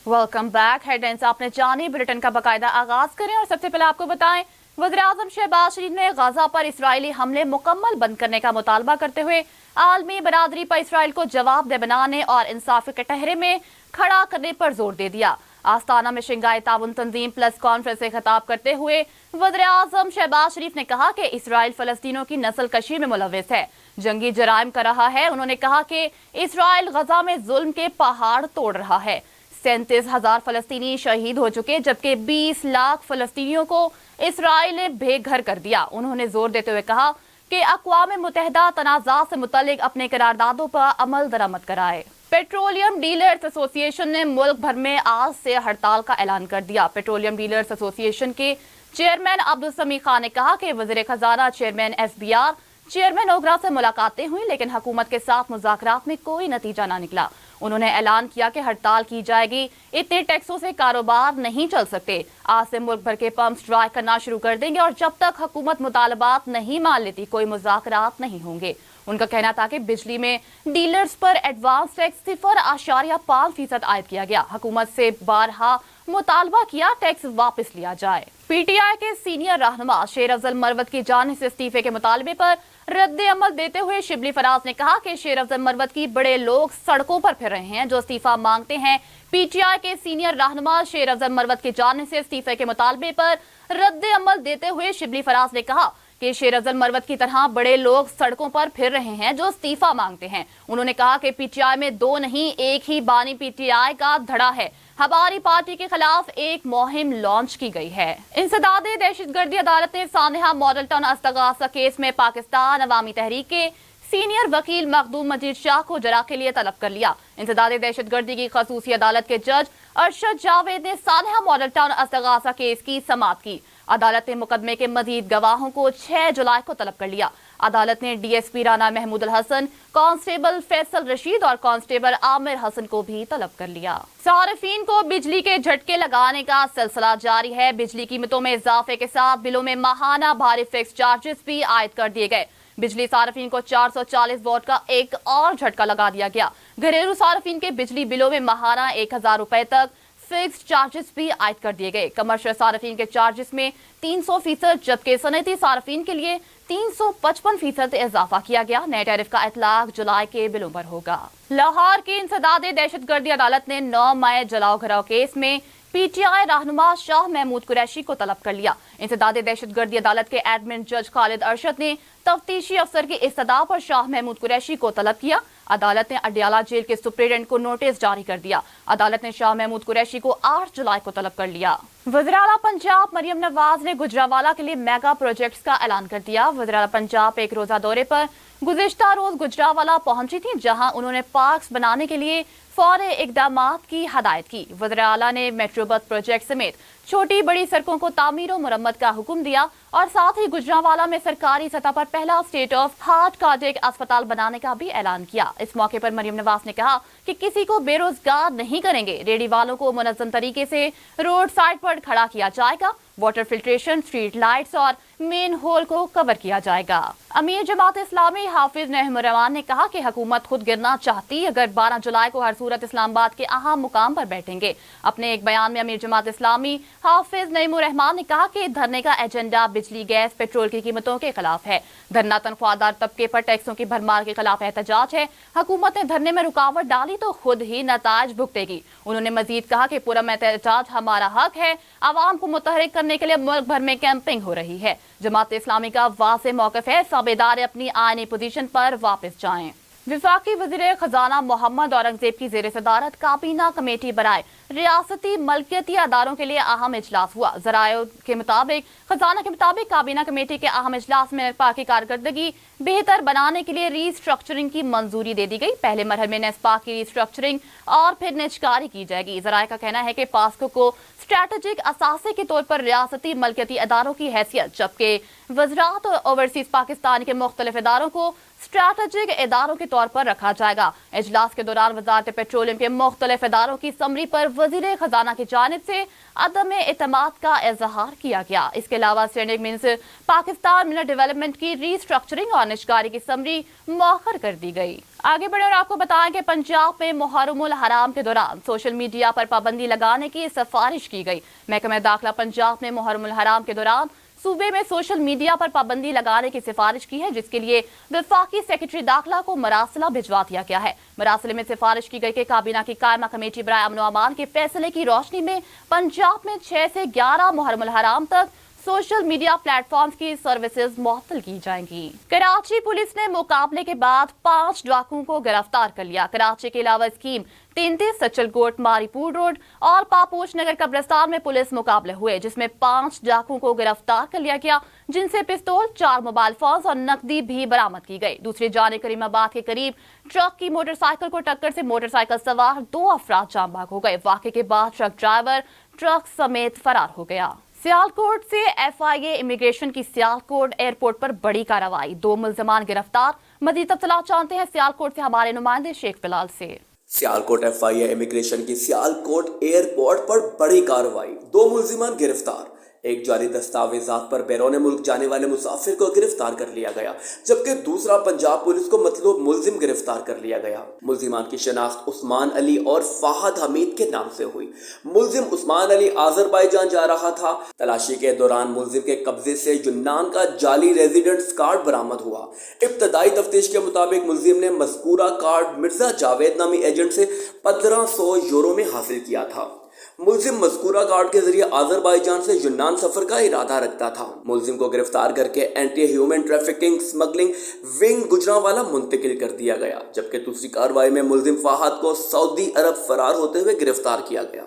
Welcome back. Headlines आपने जानी, bulletin का बाकायदा आगाज करें और सबसे पहले आपको बताएं, वज़ीर-ए-आज़म शहबाज शरीफ ने गाजा पर इसराइली हमले मुकम्मल बंद करने का मुतालबा करते हुए आलमी बरादरी पर इसराइल को जवाबदेह बनाने और इंसाफ के कटहरे में खड़ा करने पर जोर दे दिया। आस्ताना में शंघाई ताउन तंजीम प्लस कॉन्फ्रेंस से खिताब करते हुए वज़ीर-ए-आज़म शहबाज शरीफ ने कहा कि इसराइल फलस्तीनों की नस्ल कशी में मुलव्विस है, जंगी जराइम कर रहा है। उन्होंने कहा कि इसराइल गजा में जुल्म के पहाड़ तोड़ रहा है। 37,000 फलस्तीनी शहीद हो चुके, जबकि 20 लाख फलस्तीनियों को इसराइल ने बेघर कर दिया। उन्होंने जोर देते हुए कहा कि अक़वाम मुत्तहिदा तनाज़ा से मुतल्लिक अपने करारदादों पर अमल दरामद कराए। पेट्रोलियम डीलर्स एसोसिएशन ने मुल्क भर में आज से हड़ताल का ऐलान कर दिया। पेट्रोलियम डीलर्स एसोसिएशन के चेयरमैन अब्दुल समी खान ने कहा कि वज़ीर खजाना, चेयरमैन SBR, चेयरमैन ओगरा से मुलाकातें हुई, लेकिन हुकूमत के साथ मुज़ाकरात में कोई नतीजा ना निकला। उन्होंने ऐलान किया कि हड़ताल की जाएगी, इतने टैक्सों से कारोबार नहीं चल सकते। आज से मुल्क भर के पंप्स ड्राई करना शुरू कर देंगे और जब तक हुकूमत मुतालबात नहीं मान लेती कोई मुज़ाकरात नहीं होंगे। उनका कहना था कि बिजली में डीलर्स पर एडवांस टैक्स 0.5% आयद किया गया। हुकूमत से बारहा मुतालबा किया, टैक्स वापस लिया जाए। PTI के सीनियर रहनुमा शेर अफजल मरवत की जानिब से इस्तीफे के मुतालबे पर रद्द अमल देते हुए शिबली फराज ने कहा कि शेर अफजल मरवत की बड़े लोग सड़कों पर फिर रहे हैं जो इस्तीफा मांगते हैं। PTI के सीनियर रहनुमा शेर अफजल मरवत की जानिब से इस्तीफे के मुतालबे पर रद्द अमल देते हुए शिबली फराज ने कहा कि शेर अफजल मरवत की तरह बड़े लोग सड़कों पर फिर रहे हैं जो इस्तीफा मांगते हैं। उन्होंने कहा कि PTI में दो नहीं, एक ही बानी PTI का धड़ा है। हमारी पार्टी के खिलाफ एक मुहिम लॉन्च की गई है। इंसदादे दहशतगर्दी अदालत ने सानेहा मॉडल टाउन अस्तगासा केस में पाकिस्तान अवामी तहरीक के सीनियर वकील मखदूम मजीद शाह को जरा के लिए तलब कर लिया। इंसदादे दहशतगर्दी की खसूसी अदालत के जज अरशद जावेद ने सानेहा मॉडल टाउन अस्तगासा केस की समाअत की। अदालत ने मुकदमे के मजीद गवाहों को 6 जुलाई को तलब कर लिया। अदालत ने DSP राना महमूद अल हसन, कांस्टेबल फैसल रशीद और कांस्टेबल आमिर हसन को भी तलब कर लिया। सार्फिन को बिजली के झटके लगाने का सिलसिला जारी है। बिजली कीमतों में इजाफे के साथ बिलों में माहाना भारी फिक्स चार्जेस भी आयद कर दिए गए। बिजली सार्फिन को 440 वोट का एक और झटका लगा दिया गया। घरेलू सार्फिन के बिजली बिलों में माहाना 1000 रुपए तक फिक्स चार्जेस भी आयद कर दिए गए। कमर्शियल सार्फिन के चार्जेस में 300%, जबकि सनती सार्फिन के लिए 355% इजाफा किया गया। नए टैरिफ का इतलाक जुलाई के बिलों पर होगा। लाहौर की इंसदादे दहशतगर्दी अदालत ने 9 मई जलाओ घराव केस में PTI रहनुमा शाह महमूद कुरैशी को तलब कर लिया। इंसदादे दहशतगर्दी अदालत के एडमिन जज खालिद अरशद ने तफ्तीशी अफसर की इस्तदा पर शाह महमूद कुरैशी को तलब किया। अदालत ने अडियाला जेल के सुप्रीडेंट को नोटिस जारी कर दिया। अदालत ने शाह महमूद कुरैशी को 8 जुलाई को तलब कर लिया। वज़ीर-ए-आला पंजाब मरियम नवाज ने गुजरावाला के लिए मेगा प्रोजेक्ट्स का ऐलान कर दिया। वज़ीर-ए-आला पंजाब एक रोजा दौरे पर गुज़िश्ता रोज गुजरावाला पहुंची थी, जहां उन्होंने पार्क्स बनाने के लिए फौरी इक़दामात की हदायत की। वज़ीर-ए-आला ने मेट्रो बस प्रोजेक्ट समेत छोटी बड़ी सड़कों को तामीर और मुरम्मत का हुक्म दिया और साथ ही गुजरावाला में सरकारी सतह पर पहला स्टेट ऑफ हार्ट कार्डियक अस्पताल बनाने का भी ऐलान किया। इस मौके पर मरियम नवाज ने कहा कि किसी को बेरोजगार नहीं करेंगे। रेडी वालों को मुनज़्ज़म तरीके से रोड साइड पर खड़ा किया जाएगा। वाटर फिल्ट्रेशन, स्ट्रीट लाइट्स और मेन होल को कवर किया जाएगा। अमीर जमात इस्लामी हाफिज नईमुर्रहमान ने कहा कि हुकूमत खुद गिरना चाहती अगर 12 जुलाई को हर सूरत इस्लामाबाद के अहम मुकाम पर बैठेंगे। अपने एक बयान में अमीर जमात इस्लामी हाफिज नईमुर्रहमान ने कहा कि धरने का एजेंडा बिजली, गैस, पेट्रोल की कीमतों के खिलाफ है। धरना तनख्वाहदार तबके पर टैक्सों की भरमार के खिलाफ एहतजाज है। हुकूमत ने धरने में रुकावट डाली तो खुद ही नताज भुगतेगी। उन्होंने मजीद कहा कि पूरा एहतजाज हमारा हक है। आवाम को मुतहरिक करने के लिए मुल्क भर में कैंपिंग हो रही है। जमात इस्लामी का वाज़ेह मौक़िफ़ है, सब इदारे अपनी आईनी पोजीशन पर वापस जाएं। वफाकी वज़ीर खजाना मोहम्मद औरंगजेब की ज़ेर सदारत काबीना कमेटी बनाए रियासती मलकियती अदारों के लिए अहम इजलास हुआ। ज़राए के मुताबिक खजाना के मुताबिक काबीना कमेटी के अहम इजलास में नेस्पा की कारकर्दगी बेहतर बनाने के लिए रीस्ट्रक्चरिंग की मंजूरी दे दी गई। पहले मरहल में नेस्पा की रीस्ट्रक्चरिंग और फिर निजकारी की जाएगी। ज़राए का कहना है कि पास्को को स्ट्रैटेजिक असासे के तौर पर रियासती मलकियती अदारों की हैसियत, जबकि वज़रात और ओवरसीज पाकिस्तान के मुख्तलिफ इदारों को स्ट्रैटेजिक इदारों के طور پر رکھا جائے گا۔ اجلاس کے دوران وزارت پیٹرولیم کے مختلف اداروں کی سمری پر وزیر خزانہ کی جانب سے عدم اعتماد کا اظہار کیا گیا۔ اس کے علاوہ standing minister Pakistan mineral development کی ری اسٹرکچرنگ اور نشکاری کی سمری مؤخر کر دی گئی۔ آگے بڑھیں اور آپ کو بتائیں کہ پنجاب میں محرم الحرام کے دوران سوشل میڈیا پر پابندی لگانے کی سفارش کی گئی۔ محکمہ داخلہ پنجاب نے محرم الحرام کے دوران صوبے میں سوشل میڈیا پر پابندی لگانے کی سفارش کی ہے، جس کے لیے وفاقی سیکرٹری داخلہ کو مراسلہ بھجوا دیا گیا ہے۔ مراسلے میں سفارش کی گئی کہ کابینہ کی قائمہ کمیٹی برائے امن و امان کے فیصلے کی روشنی میں پنجاب میں 6 سے 11 محرم الحرام تک سوشل میڈیا پلیٹ فارمز کی سروسز معطل کی جائیں گی۔ کراچی پولیس نے مقابلے کے بعد 5 ڈاکوؤں کو گرفتار کر لیا۔ کراچی کے علاوہ اسکیم 33 سچل کوٹ ماری پور روڈ اور پاپوش نگر قبرستان میں پولیس مقابلے ہوئے، جس میں 5 ڈاکوؤں کو گرفتار کر لیا گیا، جن سے پستول، 4 موبائل فونز اور نقدی بھی برآمد کی گئی۔ دوسری جانب کریم آباد کے قریب ٹرک کی موٹر سائیکل کو ٹکر سے موٹر سائیکل سوار 2 افراد جاں بحق ہو گئے۔ واقعے کے بعد ٹرک ڈرائیور ٹرک سمیت فرار ہو گیا۔ سیالکوٹ سے FIA امیگریشن کی سیالکوٹ ایئرپورٹ پر بڑی کارروائی، 2 ملزمان گرفتار۔ مزید تفصیلات جانتے ہیں سیالکوٹ سے ہمارے نمائندے شیخ بلال سے۔ سیالکوٹ FIA امیگریشن کی سیالکوٹ ایئرپورٹ پر بڑی کارروائی، 2 ملزمان گرفتار۔ ایک جعلی دستاویزات پر بیرون ملک جانے والے مسافر کو گرفتار کر لیا گیا، جبکہ دوسرا پنجاب پولیس کو مطلوب ملزم گرفتار کر لیا گیا۔ ملزمان کی شناخت عثمان علی اور فہد حمید کے نام سے ہوئی۔ ملزم عثمان علی آذربائیجان جا رہا تھا۔ تلاشی کے دوران ملزم کے قبضے سے یونان کا جعلی ریزیڈنٹس کارڈ برآمد ہوا۔ ابتدائی تفتیش کے مطابق ملزم نے مذکورہ کارڈ مرزا جاوید نامی ایجنٹ سے 1500 یورو میں حاصل کیا تھا۔ ملزم مذکورہ کارڈ کے ذریعے آذربائیجان سے یونان سفر کا ارادہ رکھتا تھا۔ ملزم کو گرفتار کر کے anti human trafficking smuggling wing Gujranwala منتقل کر دیا گیا، جبکہ دوسری کارروائی میں ملزم فہد کو سعودی عرب فرار ہوتے ہوئے گرفتار کیا گیا۔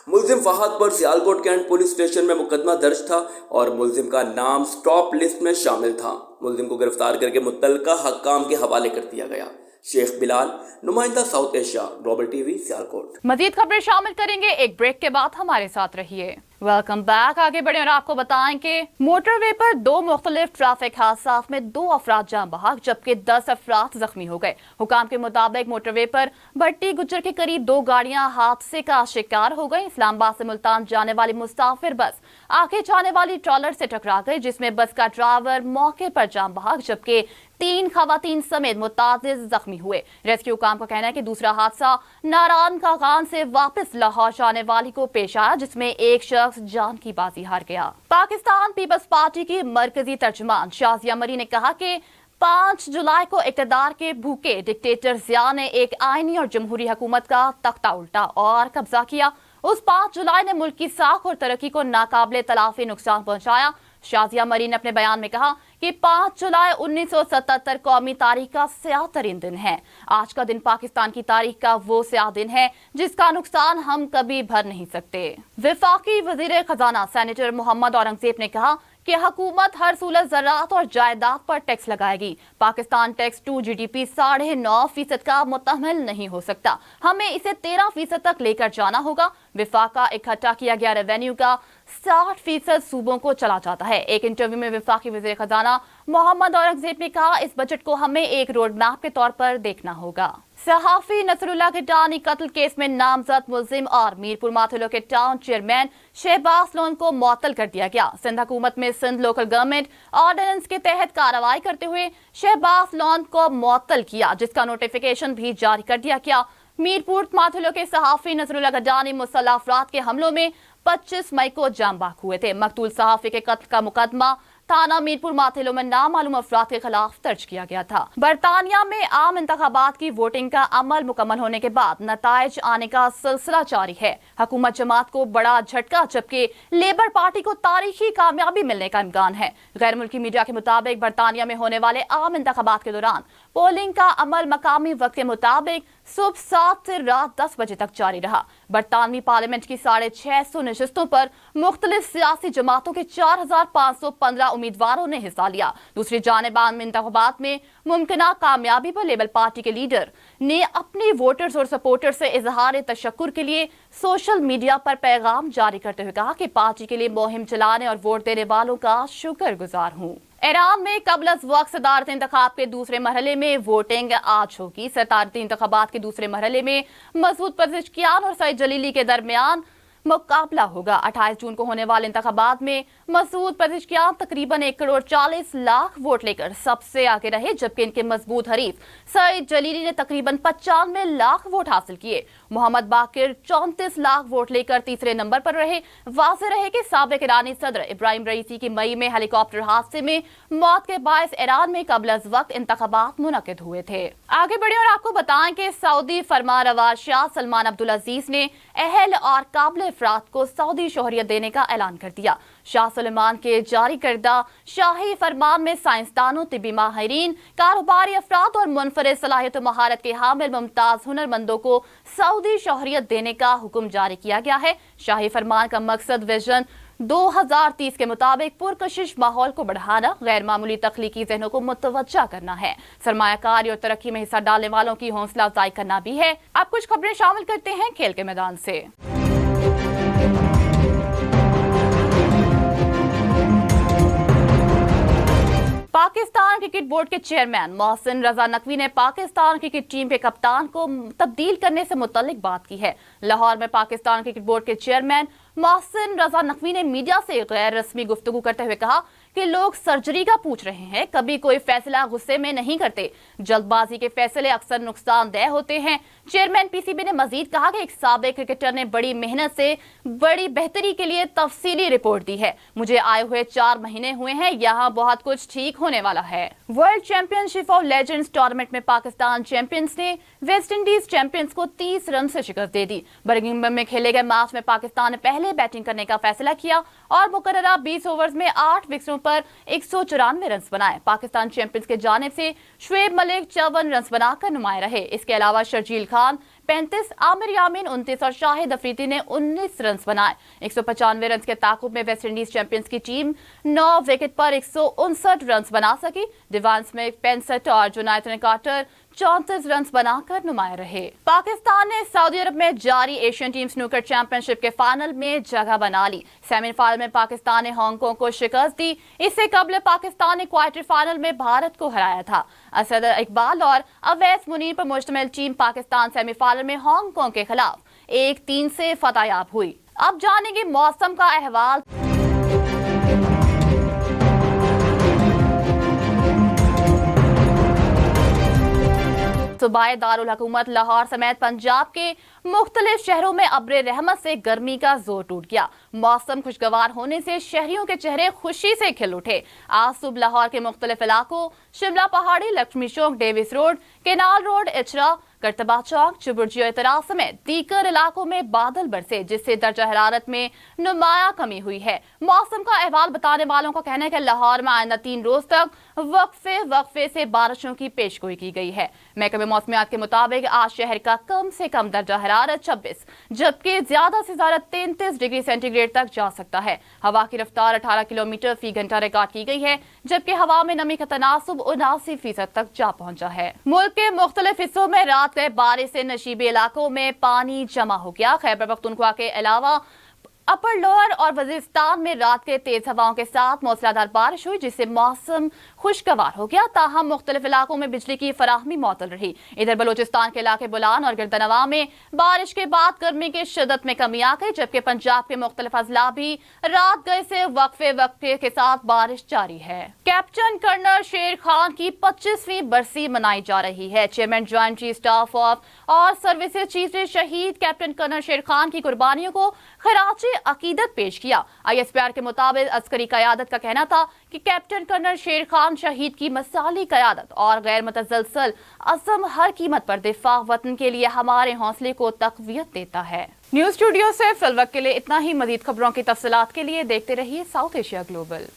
ملزم فہد پر سیالکوٹ کینٹ پولیس اسٹیشن میں مقدمہ درج تھا اور ملزم کا نام سٹاپ لسٹ میں شامل تھا۔ ملزم کو گرفتار کر کے متعلقہ حکام کے حوالے کر دیا گیا۔ شیخ بلال، نمائندہ south Asia, global T V, Sialkot. مزید خبریں شامل کریں گے، ایک بریک کے بعد ہمارے ساتھ رہیے۔ Welcome back. آگے بڑھیں اور آپ کو بتائیں کہ موٹر وے پر 2 مختلف ٹریفک حادثات میں 2 افراد جاں بحق جبکہ 10 افراد زخمی ہو گئے۔ حکام کے مطابق موٹر وے پر بھٹی گجر کے قریب 2 گاڑیاں حادثے کا شکار ہو گئیں۔ اسلام آباد سے ملتان جانے والی مسافر بس آگے جانے والی ٹرالر سے ٹکرا گئی، جس میں بس کا ڈرائیور موقع پر جاں بحق جبکہ 3 خواتین سمیت متعدد زخمی ہوئے۔ ریسکیو حکام کا کہنا ہے کہ دوسرا حادثہ ناران کاغان سے واپس لاہور جانے والی کو پیش آیا، جس میں ایک شخص جان کی بازی ہار گیا۔ پاکستان پیپلز پارٹی کی مرکزی ترجمان شازیہ مری نے کہا کہ 5 جولائی کو اقتدار کے بھوکے ڈکٹیٹر ضیاء نے ایک آئینی اور جمہوری حکومت کا تختہ الٹا اور قبضہ کیا۔ اس 5 جولائی نے ملک کی ساکھ اور ترقی کو ناقابل تلافی نقصان پہنچایا۔ شازیہ مری نے اپنے بیان میں کہا کہ 5 جولائی 1977 قومی تاریخ کا سیاہ ترین دن ہے۔ آج کا دن پاکستان کی تاریخ کا وہ سیاہ دن ہے جس کا نقصان ہم کبھی بھر نہیں سکتے۔ وفاقی وزیر خزانہ سینیٹر محمد اورنگزیب نے کہا کہ حکومت ہر صورت زراعت اور جائیداد پر ٹیکس لگائے گی۔ پاکستان ٹیکس ٹو GDP 9.5% کا متحمل نہیں ہو سکتا، ہمیں اسے 13% تک لے کر جانا ہوگا۔ وفاقہ اکٹھا کیا گیا ریونیو کا 60% صوبوں کو چلا جاتا ہے۔ ایک انٹرویو میں وفاقی وزیر خزانہ محمد اورنگزیب نے کہا اس بجٹ کو ہمیں ایک روڈ میپ کے طور پر دیکھنا ہوگا۔ صحافی نصر اللہ گڈانی قتل کیس میں نامزد ملزم اور میرپور ماتھلو کے ٹاؤن چیئرمین شہباز لون کو معطل کر دیا گیا۔ سندھ حکومت میں سندھ لوکل گورنمنٹ آرڈیننس کے تحت کارروائی کرتے ہوئے شہباز لون کو معطل کیا، جس کا نوٹیفیکیشن بھی جاری کر دیا گیا۔ میرپور ماتھلو کے صحافی نصر اللہ گڈانی مسلح افراد کے حملوں میں 25 مئی کو جاں بحق ہوئے تھے۔ مقتول صحافی کے قتل کا مقدمہ تھانہ میرپور ماتھلو میں نامعلوم افراد کے خلاف درج کیا گیا تھا۔ برطانیہ میں عام انتخابات کی ووٹنگ کا عمل مکمل ہونے کے بعد نتائج آنے کا سلسلہ جاری ہے۔ حکومت جماعت کو بڑا جھٹکا جبکہ لیبر پارٹی کو تاریخی کامیابی ملنے کا امکان ہے۔ غیر ملکی میڈیا کے مطابق برطانیہ میں ہونے والے عام انتخابات کے دوران پولنگ کا عمل مقامی وقت کے مطابق صبح 7 سے رات 10 بجے تک جاری رہا۔ برطانوی پارلیمنٹ کی 650 نشستوں پر مختلف سیاسی جماعتوں کے 4515 امیدواروں نے حصہ لیا۔ دوسری جانب عام انتخابات میں ممکنہ کامیابی پر لیبر پارٹی کے لیڈر نے اپنی ووٹرز اور سپورٹرز سے اظہار تشکر کے لیے سوشل میڈیا پر پیغام جاری کرتے ہوئے کہا کہ پارٹی کے لیے مہم چلانے اور ووٹ دینے والوں کا شکر گزار ہوں۔ ईरान में कबल अज़ वक्त सदारती इंतखाब के दूसरे मरहले में वोटिंग आज होगी। सदारती इंतखाबात के दूसरे मरहले में मसूद पेज़ेश्कियान और सईद जलीली के दरमियान मुकाबला होगा। 28 जून को होने वाले इंतखाबात में मसूद पेज़ेश्कियान तकरीबन 1,40,00,000 वोट लेकर सबसे आगे रहे, जबकि इनके मजबूत हरीफ सईद जलीली ने तकरीबन 95 लाख वोट हासिल किए। मोहम्मद बाकिर 34 लाख वोट लेकर तीसरे नंबर पर रहे। वाज़ेह रहे कि साबिक ईरानी सदर इब्राहिम रईसी की मई में हेलीकॉप्टर हादसे में मौत के बायस ईरान में कबल अज़ वक्त इंतखाबात मुनक्किद हुए थे। आगे बढ़े और आपको बताएं कि सऊदी फरमानरवा शाह सलमान अब्दुल अजीज ने अहल और काबिल अफराद को सऊदी शोहरियत देने का ऐलान कर दिया। शाह सलमान के जारी करदा शाही फरमान में साइंसदानों, तिबी माहिरीन, कारोबारी अफराद और मुनफरिद सलाहियत और महारत के हामिल मुमताज हुनरमंदों को सऊदी शोहरियत देने का हुक्म जारी किया गया है। शाही फरमान का मकसद विजन 2030 के मुताबिक पुरकशिश माहौल को बढ़ाना, गैर मामूली तख्लीकी ज़हनों को मुतवज्जा करना है, सरमायाकारी और तरक्की में हिस्सा डालने वालों की हौसला अफजाई करना भी है। अब कुछ खबरें शामिल करते हैं खेल के मैदान से। पाकिस्तान क्रिकेट बोर्ड के चेयरमैन मोहसिन रजा नकवी ने पाकिस्तान क्रिकेट टीम के कप्तान को तब्दील करने से मुतल्लिक बात की है। लाहौर में पाकिस्तान क्रिकेट बोर्ड के चेयरमैन मोहसिन रजा नकवी ने मीडिया से गैर रस्मी गुफ्तगू करते हुए कहा कि लोग सर्जरी का पूछ रहे हैं, कभी कोई फैसला गुस्से में नहीं करते, जल्दबाजी के फैसले अक्सर नुकसानदेह होते हैं। चेयरमैन पीसीबी ने मजीद कहा कि एक साबिक क्रिकेटर ने बड़ी मेहनत से बड़ी बेहतरी के लिए तफसीली रिपोर्ट दी है। मुझे आए हुए 4 महीने हुए हैं, यहाँ बहुत कुछ ठीक होने वाला है। World championship of legends tournament में पाकिस्तान चैंपियंस ने वेस्ट इंडीज चैंपियंस को 30 रन से शिकस्त दे दी। बर्मिंघम में खेले गए मैच में पाकिस्तान ने पहले बैटिंग करने का फैसला किया और मुकर्ररा 20 ओवर्स में 8 विकेटों पर 194 रन बनाए। पाकिस्तान चैंपियंस के जानिब से शुएब मलिक 54 रन बनाकर नुमाया रहे। इसके अलावा शर्जील खान 35, आमिर यामीन 29 और शाहिद अफरीदी ने 19 रन बनाए। 195 रन के ताकुब में वेस्ट इंडीज चैंपियंस की टीम 9 विकेट पर 159 रन बना सकी। डिवान स्मिथ 65 और जोनाथन कार्टर 34 रन बनाकर नुमाया रहे। पाकिस्तान ने सऊदी अरब में जारी एशियन टीम स्नूकर चैंपियनशिप के फाइनल में जगह बना ली। सेमीफाइनल में पाकिस्तान ने हांगकांग को शिकस्त दी। इससे कबल पाकिस्तान ने क्वार्टर फाइनल में भारत को हराया था। असद इकबाल और अवैस मुनीर पर मुश्तमिल टीम पाकिस्तान सेमीफाइनल में हांगकांग के खिलाफ 1-3 से फतहयाब हुई। अब जानेंगे मौसम का अहवाल। सूबाए दारुल हुकूमत लाहौर समेत पंजाब के मुख्तलिफ शहरों में अब्र रहमत से गर्मी का जोर टूट गया। मौसम खुशगवार होने से शहरियों के चेहरे खुशी से खिल उठे। आज सुबह लाहौर के मुख्तलिफ इलाकों Shimla Pahari, Lakshmi Chowk, Davis Road, Canal Road, Ichhra, Qartaba Chowk, Chauburji और इतरा समेत दीगर इलाकों में बादल बरसे, जिससे दर्जा हरारत में नुमाया कमी हुई है। मौसम का अहवाल बताने वालों का कहना है कि लाहौर में आइंदा 3 रोज तक वक्फे से बारिशों की पेशगोई की गई है। महकमे मौसमियात के मुताबिक आज शहर का कम से कम दर्जा हरारत 26, जबकि ज्यादा से ज्यादा 33 डिग्री सेंटीग्रेड तक जा सकता है। हवा की रफ्तार 18 किलोमीटर फी घंटा रिकॉर्ड की गई है, जबकि हवा में नमी का तनासुब 79% तक जा पहुंचा है। मुल्क के मुख्तलिफ हिस्सों में रात गए बारिश से नशीबी इलाकों में पानी जमा हो गया। खैबर पख्तूनख्वा के अलावा अपर लोअर और वजीरिस्तान में रात के तेज हवाओं के साथ मूसलाधार बारिश हुई, जिससे मौसम खुशगवार हो गया। ताहम मुख्तलिफ इलाकों में बिजली की फराहमी मअतल रही। इधर बलूचिस्तान के इलाके बुलान और गिरदनवा में बारिश के बाद गर्मी की शिद्दत में कमी आ गई, जबकि पंजाब के मुख्तलिफ अजला भी रात गए से वक्फे के साथ बारिश जारी है। कैप्टन कर्नल शेर खान की 25वीं बरसी मनाई जा रही है। Chairman joint chief staff of और सर्विसेज चीफ ने शहीद कैप्टन कर्नल शेर खान की कुर्बानियों को खराज अकीदत पेश किया। ISPR के मुताबिक अस्करी क़यादत का कहना था कि कैप्टन कर्नल शेर खान शहीद की मसाली क़यादत और गैर मुतज़लसल अज़म हर कीमत पर दिफा वतन के लिए हमारे हौसले को तक़वियत देता है। न्यूज़ स्टूडियो से फिल वक्त के लिए इतना ही। मज़ीद खबरों की तफसीलात के लिए देखते रहिए साउथ एशिया ग्लोबल।